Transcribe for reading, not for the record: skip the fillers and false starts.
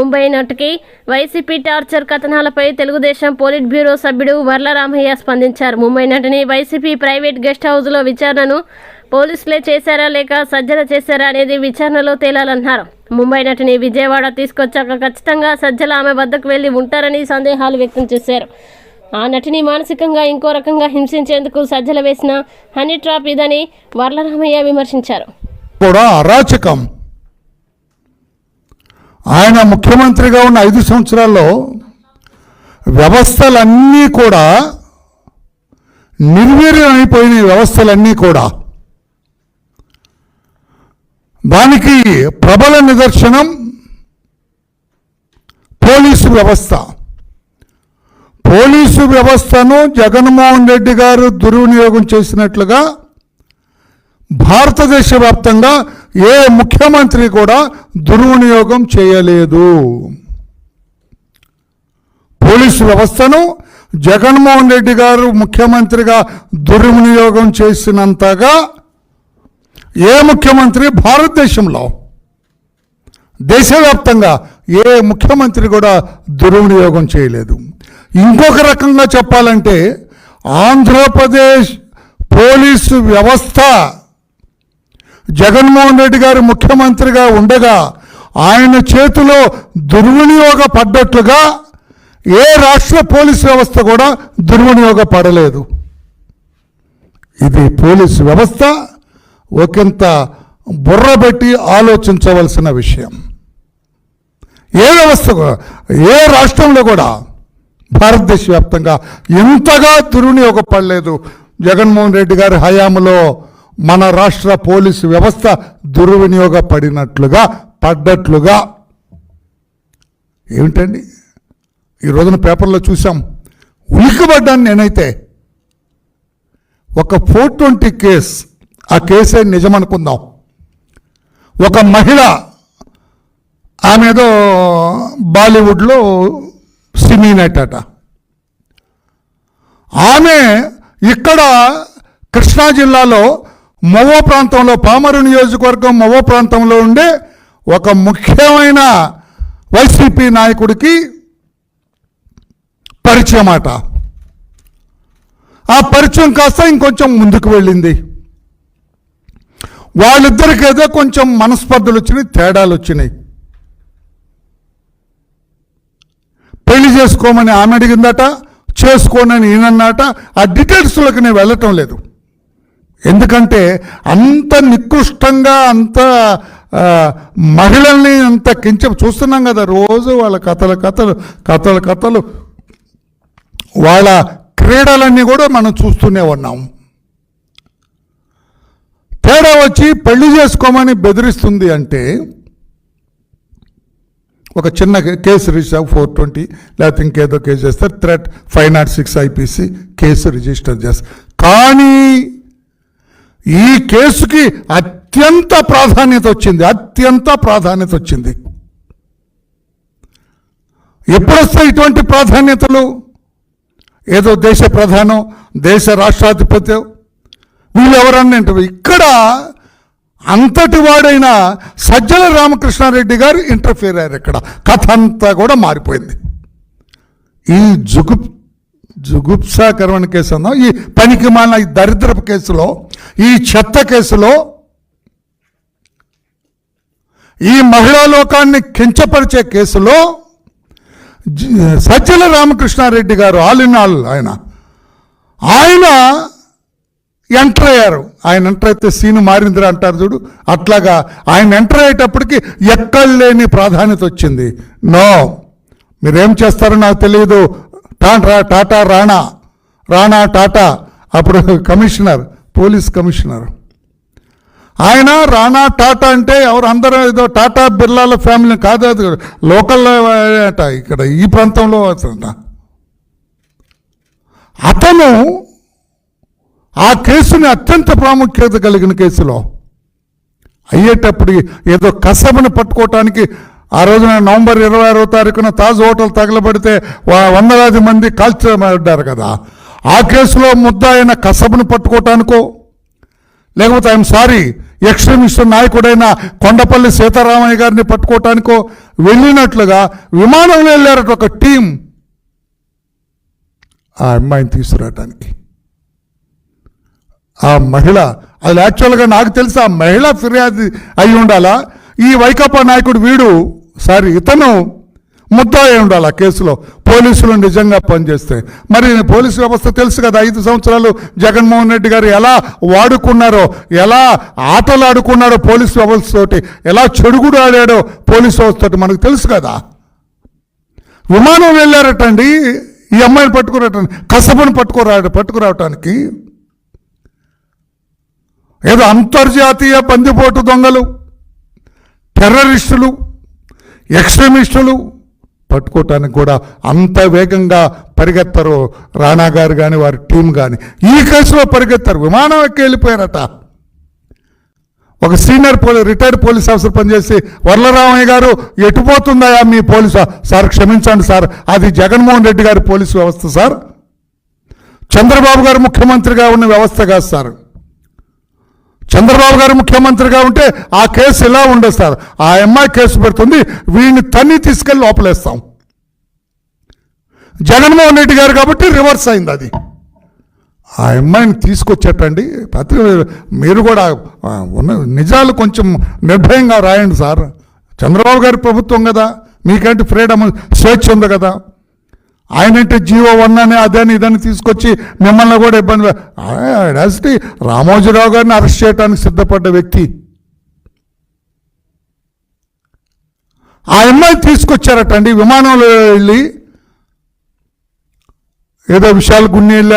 Mumbai నటుకి YCP torture కథనాలపై Telugu Desam polit bureau సభ్యుడు వర్ల రామయ్య స్పందించారు. Mumbai నటుని YCP private guest హౌస్లో విచారణను పోలీసులే చేశారా లేక సజ్జల చేశారా అనేది విచారణలో తేలాలన్నారు. ముంబై నటిని విజయవాడ తీసుకొచ్చాక ఖచ్చితంగా సజ్జల ఆమె వద్దకు వెళ్లి ఉంటారని సందేహాలు వ్యక్తం చేశారు. ఆ నటిని మానసికంగా ఇంకో రకంగా హింసించేందుకు సజ్జల వేసిన హనీ ట్రాప్ ఇదని వర్లరామయ్య విమర్శించారు. కూడా అరాచకం. ఆయన ముఖ్యమంత్రిగా ఉన్న 5 సంవత్సరాల్లో వ్యవస్థలన్నీ కూడా నిర్వీర్యం అయిపోయిన వ్యవస్థలన్నీ కూడా. దానికి ప్రబల నిదర్శనం పోలీసు వ్యవస్థ. పోలీసు వ్యవస్థను జగన్మోహన్ రెడ్డి గారు దుర్వినియోగం చేసినట్లుగా భారతదేశ వ్యాప్తంగా ఏ ముఖ్యమంత్రి కూడా దుర్వినియోగం చేయలేదు. పోలీసు వ్యవస్థను జగన్మోహన్ రెడ్డి గారు ముఖ్యమంత్రిగా దుర్వినియోగం చేసినంతగా ఏ ముఖ్యమంత్రి భారతదేశంలో దేశవ్యాప్తంగా ఏ ముఖ్యమంత్రి కూడా దుర్వినియోగం చేయలేదు. ఇంకొక రకంగా చెప్పాలంటే ఆంధ్రప్రదేశ్ పోలీసు వ్యవస్థ జగన్మోహన్ రెడ్డి గారు ముఖ్యమంత్రిగా ఉండగా ఆయన చేతిలో దుర్వినియోగపడ్డట్లుగా ఏ రాష్ట్ర పోలీసు వ్యవస్థ కూడా దుర్వినియోగపడలేదు. ఇది పోలీసు వ్యవస్థ ఒకంత బుర్రబెట్టి ఆలోచించవలసిన విషయం. ఏ వ్యవస్థ ఏ రాష్ట్రంలో కూడా భారతదేశ వ్యాప్తంగా ఎంతగా దుర్వినియోగపడలేదు. జగన్మోహన్ రెడ్డి గారి హయాంలో మన రాష్ట్ర పోలీసు వ్యవస్థ దుర్వినియోగపడినట్లుగా పడ్డట్లుగా. ఏమిటండి ఈ రోజున పేపర్లో చూసాం. ఉలిక్కిపడ్డాను నేనైతే. ఒక 420 కేసు, ఆ కేసే నిజమనుకుందాం. ఒక మహిళ, ఆమెదో బాలీవుడ్లో సినీ నటి అట. ఆమె ఇక్కడ కృష్ణా జిల్లాలో మవో ప్రాంతంలో, పామరు నియోజకవర్గం మవో ప్రాంతంలో ఉండే ఒక ముఖ్యమైన వైసీపీ నాయకుడికి పరిచయం అట. ఆ పరిచయం కాస్త ఇంకొంచెం ముందుకు వెళ్ళింది. వాళ్ళిద్దరికి ఏదో కొంచెం మనస్పర్ధలు వచ్చినాయి, తేడాలు వచ్చినాయి. పెళ్లి చేసుకోమని ఆమె అడిగిందట, చేసుకోనని ఈయనన్నట. ఆ డీటెయిల్స్లోకి నేను వెళ్ళటం లేదు. ఎందుకంటే అంత నికృష్టంగా, అంత మహిళల్ని అంత చూస్తున్నాం కదా రోజు. వాళ్ళ కథలు వాళ్ళ క్రీడలన్నీ కూడా మనం చూస్తూనే ఉన్నాం. తేడా వచ్చి పెళ్లి చేసుకోమని బెదిరిస్తుంది అంటే ఒక చిన్న కేసు రిజిస్టర్ 420 లేకపోతే ఇంకేదో కేసు చేస్తారు. థ్రెట్ 506 IPC కేసు రిజిస్టర్ చేస్తారు. కానీ ఈ కేసుకి అత్యంత ప్రాధాన్యత వచ్చింది. ఎప్పుడొస్తాయి ఇటువంటి ప్రాధాన్యతలు? ఏదో దేశ ప్రధానం, దేశ రాష్ట్రాధిపత్యం, వీళ్ళు ఎవరన్నా ఇక్కడ అంతటి వాడైన సజ్జల రామకృష్ణారెడ్డి గారు ఇంటర్ఫియర్ అయ్యారు. ఇక్కడ కథ అంతా కూడా మారిపోయింది. ఈ జుగుప్సాకరమైన కేసు అన్నా, ఈ పనికి మాలిన ఈ దరిద్రపు కేసులో, ఈ చెత్త కేసులో, ఈ మహిళా లోకాన్ని కించపరిచే కేసులో సజ్జల రామకృష్ణారెడ్డి గారు ఆల్ ఇన్ ఆల్ ఆయన ఎంటర్ అయ్యారు. ఆయన ఎంటర్ అయితే సీను మారిందిరా అంటారు చూడు, అట్లాగా ఆయన ఎంటర్ అయ్యేటప్పటికి ఎక్కడ లేని ప్రాధాన్యత వచ్చింది. నో, మీరేం చేస్తారో నాకు తెలియదు. టాటా రాణా టాటా అప్పుడు కమిషనర్, పోలీస్ కమిషనర్. ఆయన రాణా టాటా అంటే ఎవరు? అందరూ ఏదో టాటా బిర్లాల ఫ్యామిలీ కాదు, అది లోకల్ అట, ఇక్కడ ఈ ప్రాంతంలో. అతను ఆ కేసుని అత్యంత ప్రాముఖ్యత కలిగిన కేసులో అయ్యేటప్పుడు ఏదో కసబను పట్టుకోవటానికి ఆ రోజున నవంబర్ 26వ తారీఖున తాజ్ హోటల్ తగలబడితే వందలాది మంది కాల్చబడ్డారు కదా. ఆ కేసులో ముద్దాయిన కసబను పట్టుకోవటానికో లేకపోతే ఐఎమ్ సారీ ఎక్స్ట్రీమిస్ట్ నాయకుడైన కొండపల్లి సీతారామయ్య గారిని పట్టుకోవటానికో వెళ్ళినట్లుగా విమానంలో వెళ్ళారట ఒక టీం ఆ అమ్మాయిని తీసుకురావటానికి. ఆ మహిళ, అది యాక్చువల్గా నాకు తెలిసి ఆ మహిళ ఫిర్యాదు అయి ఉండాలా, ఈ వైకాపా నాయకుడు ఇతను ముద్దాయి ఉండాలి ఆ కేసులో, పోలీసులు నిజంగా పనిచేస్తే. మరి పోలీసు వ్యవస్థ తెలుసు కదా, 5 సంవత్సరాలు జగన్మోహన్ రెడ్డి గారు ఎలా వాడుకున్నారో, ఎలా ఆటలు ఆడుకున్నారో పోలీసు వ్యవస్థతోటి, ఎలా చెడుగుడు ఆడాడో పోలీసు వ్యవస్థతోటి మనకు తెలుసు కదా. విమానం వెళ్ళారటండి ఈ అమ్మాయిని పట్టుకురావటానికి, కసబను పట్టుకురావటానికి. ఏదో అంతర్జాతీయ బందిపోటు దొంగలు, టెర్రరిస్టులు, ఎక్స్ట్రీమిస్టులు పట్టుకోవటానికి కూడా అంత వేగంగా పరిగెత్తారు రాణా గారు కానీ వారి టీం కానీ. ఈ కేసులో పరిగెత్తారు, విమానం ఎక్కి వెళ్ళిపోయారట. ఒక సీనియర్ రిటైర్డ్ పోలీస్ ఆఫీసర్ పనిచేసి, వరలరామయ్య గారు ఎటుపోతుందా మీ పోలీసు? సార్ క్షమించండి సార్, అది జగన్మోహన్ రెడ్డి గారి పోలీసు వ్యవస్థ సార్, చంద్రబాబు గారు ముఖ్యమంత్రిగా ఉన్న వ్యవస్థ కాదు సార్. చంద్రబాబు గారు ముఖ్యమంత్రిగా ఉంటే ఆ కేసు ఇలా ఉండదు సార్. ఆ అమ్మాయి కేసు పెడుతుంది, వీడిని తన్ని తీసుకెళ్ళి లోపలేస్తాం. జగన్మోహన్ రెడ్డి గారు కాబట్టి రివర్స్ అయింది అది. ఆ అమ్మాయిని తీసుకొచ్చేటండి. మీరు కూడా ఉన్న నిజాలు కొంచెం నిర్భయంగా రాయండి సార్. చంద్రబాబు గారి ప్రభుత్వం కదా, మీకంటే ఫ్రీడమ్ స్వేచ్ఛ ఉంది కదా. ఆయనంటే జీవో 1 అని అదని ఇదని తీసుకొచ్చి మిమ్మల్ని కూడా ఇబ్బంది. రామోజీరావు గారిని అరెస్ట్ చేయడానికి సిద్ధపడ్డ వ్యక్తి. ఆ అమ్మాయి తీసుకొచ్చారటండి విమానంలో వెళ్ళి, ఏదో విశాల్ గున్ని వెళ్ళారు.